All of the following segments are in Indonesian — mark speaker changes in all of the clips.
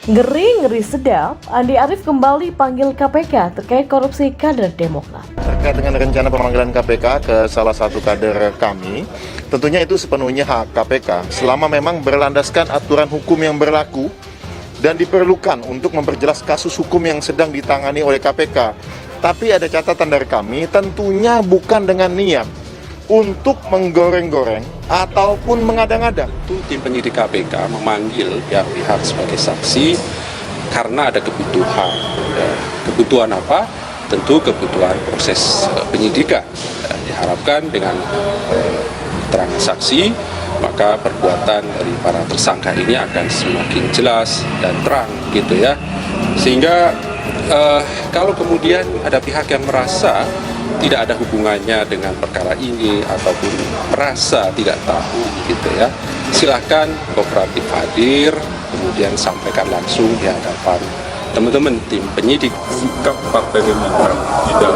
Speaker 1: Ngeri sedap, Andi Arief kembali panggil KPK terkait korupsi kader Demokrat.
Speaker 2: Terkait dengan rencana pemanggilan KPK ke salah satu kader kami, tentunya itu sepenuhnya hak KPK selama memang berlandaskan aturan hukum yang berlaku dan diperlukan untuk memperjelas kasus hukum yang sedang ditangani oleh KPK. Tapi ada catatan dari kami, tentunya bukan dengan niat untuk menggoreng-goreng ataupun mengada-ngada.
Speaker 3: Tim penyidik KPK memanggil pihak-pihak sebagai saksi karena ada kebutuhan. Kebutuhan apa? Tentu kebutuhan proses penyidikan. Diharapkan dengan keterangan saksi, maka perbuatan dari para tersangka ini akan semakin jelas dan terang, gitu ya. Sehingga kalau kemudian ada pihak yang merasa tidak ada hubungannya dengan perkara ini ataupun merasa tidak tahu, gitu ya, silahkan kooperatif hadir, kemudian sampaikan langsung di hadapan teman-teman tim penyidik.
Speaker 4: Sikap Partai Demokrat tidak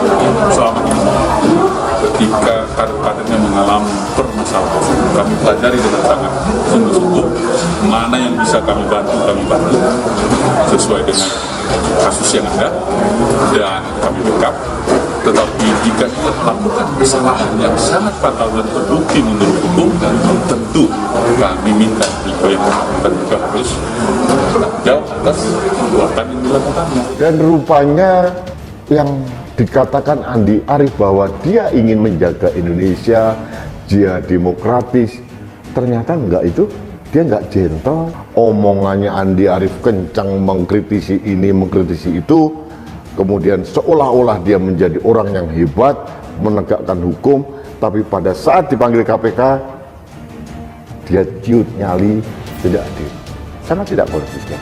Speaker 4: selama ini ketika kader-kadernya mengalami permasalahan, kami pelajari dengan sangat sungguh-sungguh mana yang bisa kami bantu sesuai dengan kasus yang ada dan kami backup. Tetapi jika kita melakukan kesalahan yang sangat fatal dan terbukti menurut hukum, tentu kami minta Niko yang bersangkutan juga harus bertanggung jawab atas perbuatan yang dilakukannya.
Speaker 5: Dan rupanya yang dikatakan Andi Arief bahwa dia ingin menjaga Indonesia, dia demokratis, ternyata enggak itu. Dia enggak gentle. Omongannya Andi Arief kencang mengkritisi ini, mengkritisi itu. Kemudian seolah-olah dia menjadi orang yang hebat, menegakkan hukum, tapi pada saat dipanggil KPK, dia ciut nyali, tidak adil. Sangat tidak konsisten.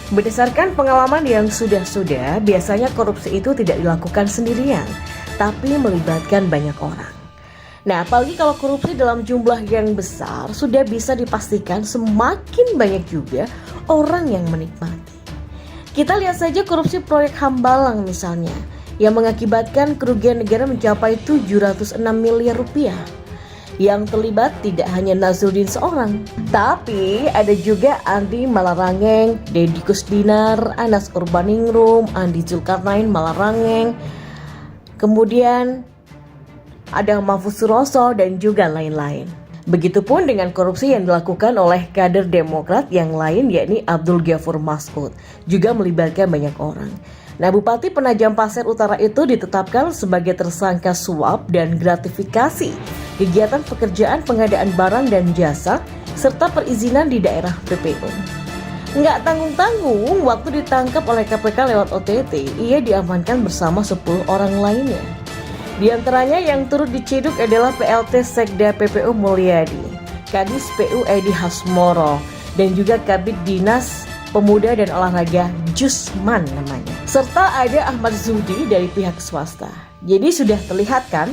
Speaker 1: Berdasarkan pengalaman yang sudah-sudah, biasanya korupsi itu tidak dilakukan sendirian, tapi melibatkan banyak orang. Nah, apalagi kalau korupsi dalam jumlah yang besar, sudah bisa dipastikan semakin banyak juga orang yang menikmati. Kita lihat saja korupsi proyek Hambalang misalnya, yang mengakibatkan kerugian negara mencapai 706 miliar rupiah. Yang terlibat tidak hanya Nazruddin seorang, tapi ada juga Andi Malarangeng, Deddy Kusdinar, Anas Urbaningrum, Andi Zulkarnain Malarangeng, kemudian ada Mahfuz Suroso dan juga lain-lain. Begitupun dengan korupsi yang dilakukan oleh kader Demokrat yang lain, yakni Abdul Ghafur Mas'ud, juga melibatkan banyak orang. Nah, Bupati Penajam Pasir Utara itu ditetapkan sebagai tersangka suap dan gratifikasi kegiatan pekerjaan pengadaan barang dan jasa serta perizinan di daerah PPU. Nggak tanggung-tanggung, waktu ditangkap oleh KPK lewat OTT, ia diamankan bersama 10 orang lainnya. Di antaranya yang turut diciduk adalah PLT Sekda PPU Mulyadi, Kadis PU Edi Hasmoro, dan juga Kabid Dinas Pemuda dan Olahraga Jusman namanya. Serta ada Ahmad Zudi dari pihak swasta. Jadi sudah terlihat kan,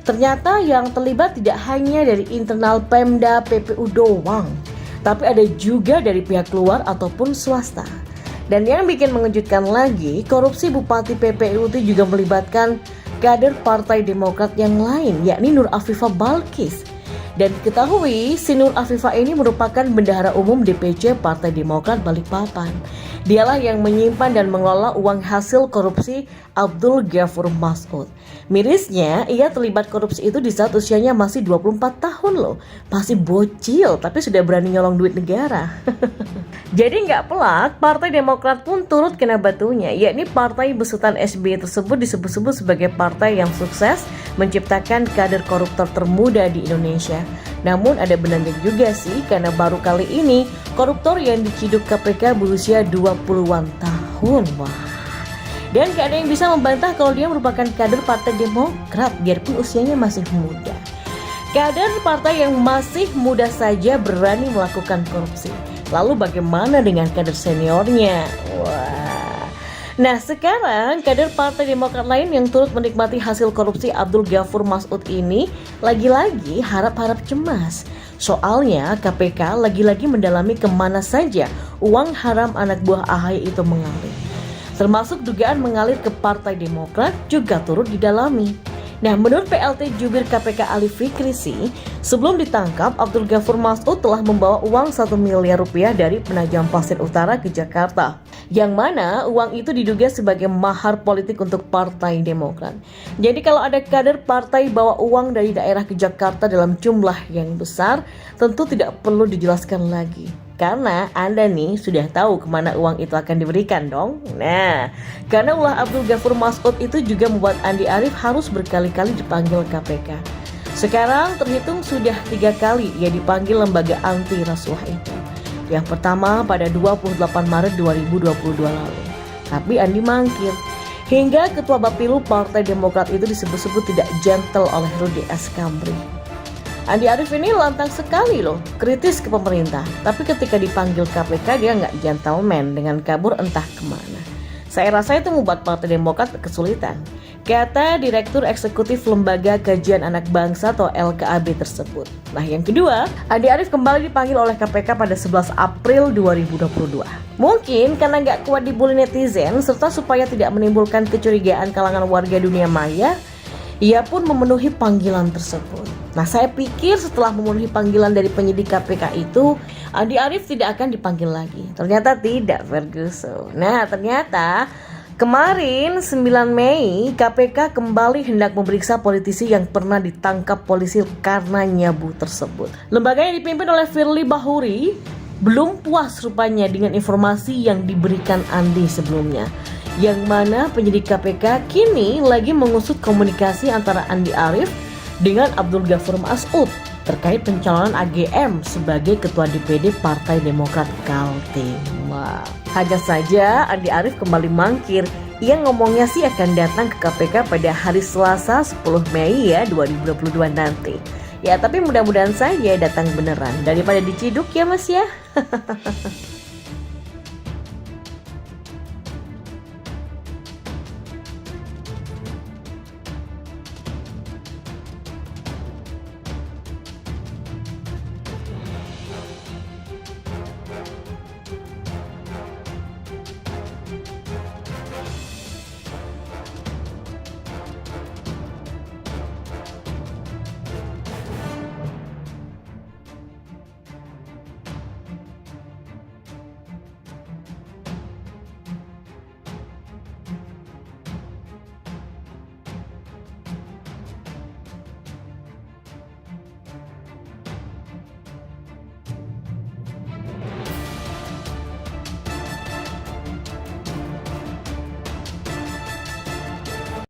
Speaker 1: ternyata yang terlibat tidak hanya dari internal Pemda PPU doang, tapi ada juga dari pihak luar ataupun swasta. Dan yang bikin mengejutkan lagi, korupsi Bupati PPU itu juga melibatkan kader Partai Demokrat yang lain, yakni Nur Afifah Balkis. Dan diketahui, si Nur Afifah ini merupakan bendahara umum DPC Partai Demokrat Balikpapan. Dialah yang menyimpan dan mengelola uang hasil korupsi Abdul Ghafur Mas'ud. Mirisnya, ia terlibat korupsi itu di saat usianya masih 24 tahun loh. Masih bocil, tapi sudah berani nyolong duit negara. Jadi nggak pelak, Partai Demokrat pun turut kena batunya, yakni Partai Besutan SBY tersebut disebut-sebut sebagai partai yang sukses menciptakan kader koruptor termuda di Indonesia. Namun ada benarnya juga sih, karena baru kali ini koruptor yang diciduk KPK berusia 20-an tahun. Wah. Dan gak ada yang bisa membantah kalau dia merupakan kader Partai Demokrat biarpun usianya masih muda. Kader partai yang masih muda saja berani melakukan korupsi. Lalu bagaimana dengan kader seniornya? Wah. Nah, sekarang kader Partai Demokrat lain yang turut menikmati hasil korupsi Abdul Ghafur Mas'ud ini lagi-lagi harap-harap cemas. Soalnya KPK lagi-lagi mendalami kemana saja uang haram anak buah AHY itu mengalir. Termasuk dugaan mengalir ke Partai Demokrat juga turut didalami. Nah, menurut PLT Jubir KPK Ali Fikri sih, sebelum ditangkap Abdul Ghafur Mas'ud telah membawa uang 1 miliar rupiah dari Penajam Pasir Utara ke Jakarta, yang mana uang itu diduga sebagai mahar politik untuk Partai Demokrat. Jadi kalau ada kader partai bawa uang dari daerah ke Jakarta dalam jumlah yang besar, tentu tidak perlu dijelaskan lagi. Karena Anda nih sudah tahu kemana uang itu akan diberikan dong. Nah, karena ulah Abdul Ghafur Mas'ud itu juga membuat Andi Arief harus berkali-kali dipanggil KPK. Sekarang terhitung sudah 3 kali ia dipanggil lembaga anti rasuah itu. Yang pertama pada 28 Maret 2022 lalu. Tapi Andi mangkir. Hingga Ketua Bapilu Partai Demokrat itu disebut-sebut tidak gentle oleh Rudy S. Kambri. Andi Arief ini lantang sekali loh, kritis ke pemerintah. Tapi ketika dipanggil KPK dia nggak gentleman dengan kabur entah kemana. Saya rasa itu membuat Partai Demokrat kesulitan. Kata Direktur Eksekutif Lembaga Kajian Anak Bangsa atau LKAB tersebut. Nah yang kedua, Andi Arief kembali dipanggil oleh KPK pada 11 April 2022. Mungkin karena nggak kuat dibully netizen serta supaya tidak menimbulkan kecurigaan kalangan warga dunia maya, ia pun memenuhi panggilan tersebut. Nah, saya pikir setelah memenuhi panggilan dari penyidik KPK itu, Andi Arief tidak akan dipanggil lagi. Ternyata tidak, Ferguson. Nah, ternyata kemarin 9 Mei, KPK kembali hendak memeriksa politisi yang pernah ditangkap polisi karena nyabu tersebut. Lembaga yang dipimpin oleh Firly Bahuri belum puas rupanya dengan informasi yang diberikan Andi sebelumnya. Yang mana penyidik KPK kini lagi mengusut komunikasi antara Andi Arief dengan Abdul Ghafur Mas'ud terkait pencalonan AGM sebagai Ketua DPD Partai Demokrat Kaltim. Wah, hanya saja Andi Arief kembali mangkir. Ia ngomongnya sih akan datang ke KPK pada hari Selasa 10 Mei ya 2022 nanti. Ya tapi mudah-mudahan saja datang beneran daripada diciduk ya Mas ya.